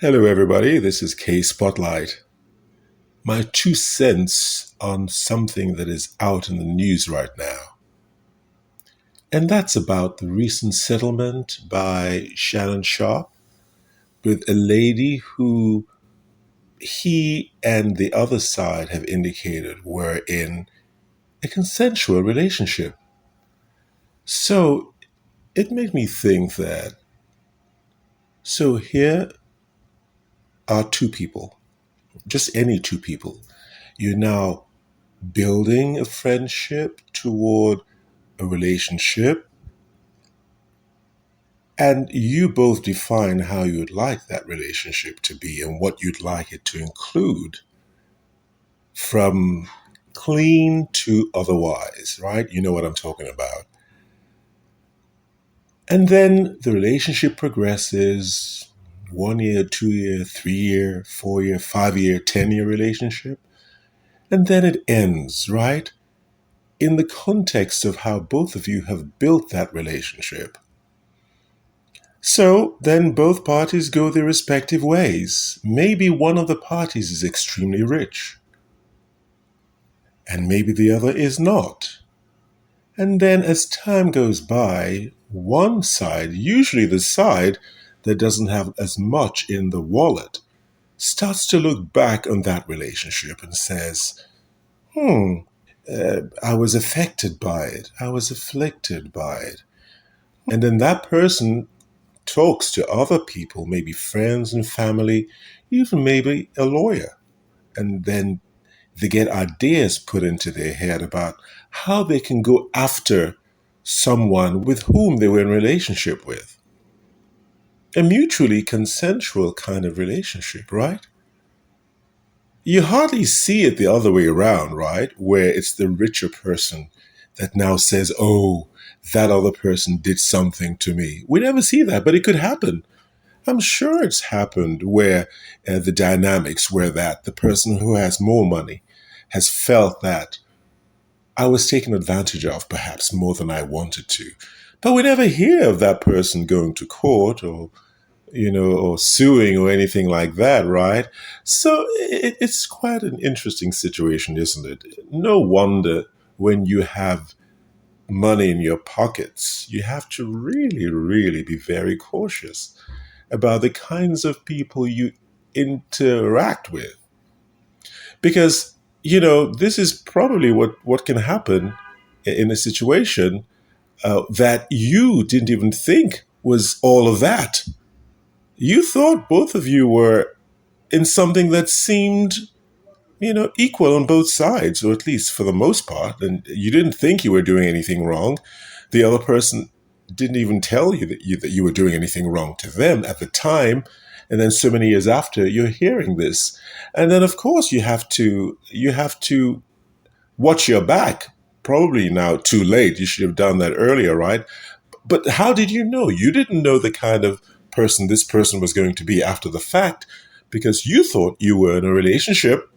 Hello, everybody. This is K Spotlight. My 2 cents on something that is out in the news right now. And that's about the recent settlement by Shannon Sharpe with a lady who he and the other side have indicated were in a consensual relationship. So it made me think that, so here are two people, just any two people. You're now building a friendship toward a relationship, and you both define how you'd like that relationship to be and what you'd like it to include, from clean to otherwise, right? You know what I'm talking about. And then the relationship progresses: 1 year, 2 year, 3 year, 4 year, 5 year, 10 year relationship. And then it ends, right? In the context of how both of you have built that relationship. So then both parties go their respective ways. Maybe one of the parties is extremely rich, and maybe the other is not. And then as time goes by, one side, usually the side that doesn't have as much in the wallet, starts to look back on that relationship and says, I was affected by it. I was afflicted by it. And then that person talks to other people, maybe friends and family, even maybe a lawyer. And then they get ideas put into their head about how they can go after someone with whom they were in relationship with. A mutually consensual kind of relationship, right? You hardly see it the other way around, right? Where it's the richer person that now says, oh, that other person did something to me. We never see that, but it could happen. I'm sure it's happened where the dynamics where that the person who has more money has felt that I was taken advantage of perhaps more than I wanted to. But we never hear of that person going to court or suing or anything like that, right? So it's quite an interesting situation, isn't it? No wonder when you have money in your pockets, you have to really, really be very cautious about the kinds of people you interact with. Because, this is probably what can happen in a situation that you didn't even think was all of that. You thought both of you were in something that seemed, equal on both sides, or at least for the most part, and you didn't think you were doing anything wrong. The other person didn't even tell you that you were doing anything wrong to them at the time. And then so many years after, you're hearing this. And then of course you have to watch your back. Probably now too late. You should have done that earlier, right? But how did you know? You didn't know the kind of person this person was going to be after the fact, because you thought you were in a relationship.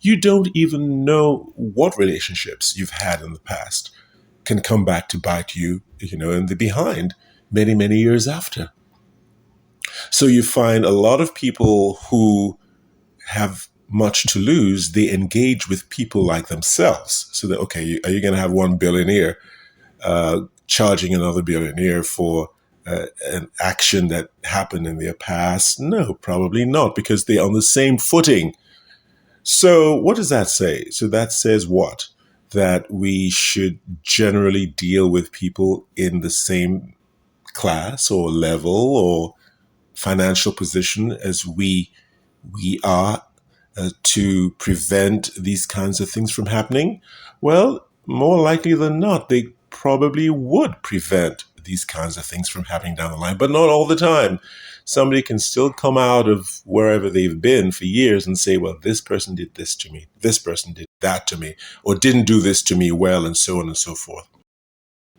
You don't even know what relationships you've had in the past can come back to bite you, in the behind many, many years after. So you find a lot of people who have much to lose, they engage with people like themselves. So that, okay, are you going to have one billionaire charging another billionaire for an action that happened in their past? No, probably not, because they're on the same footing. So what does that say? So that says what? That we should generally deal with people in the same class or level or financial position as we are, to prevent these kinds of things from happening? Well, more likely than not, they probably would prevent these kinds of things from happening down the line, but not all the time. Somebody can still come out of wherever they've been for years and say, well, this person did this to me, this person did that to me, or didn't do this to me well, and so on and so forth.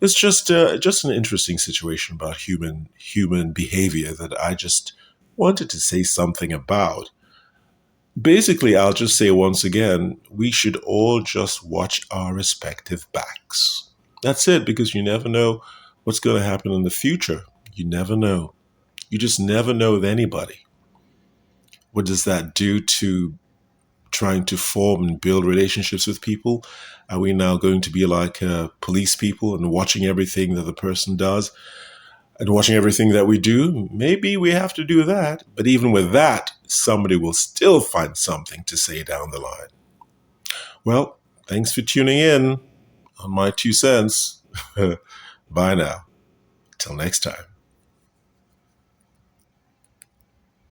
It's just an interesting situation about human behavior that I just wanted to say something about. Basically, I'll just say once again, we should all just watch our respective backs. That's it, because you never know what's going to happen in the future. You never know. You just never know with anybody. What does that do to trying to form and build relationships with people? Are we now going to be like police people and watching everything that the person does and watching everything that we do? Maybe we have to do that. But even with that, somebody will still find something to say down the line. Well, thanks for tuning in on my 2 cents. Bye now. Till next time.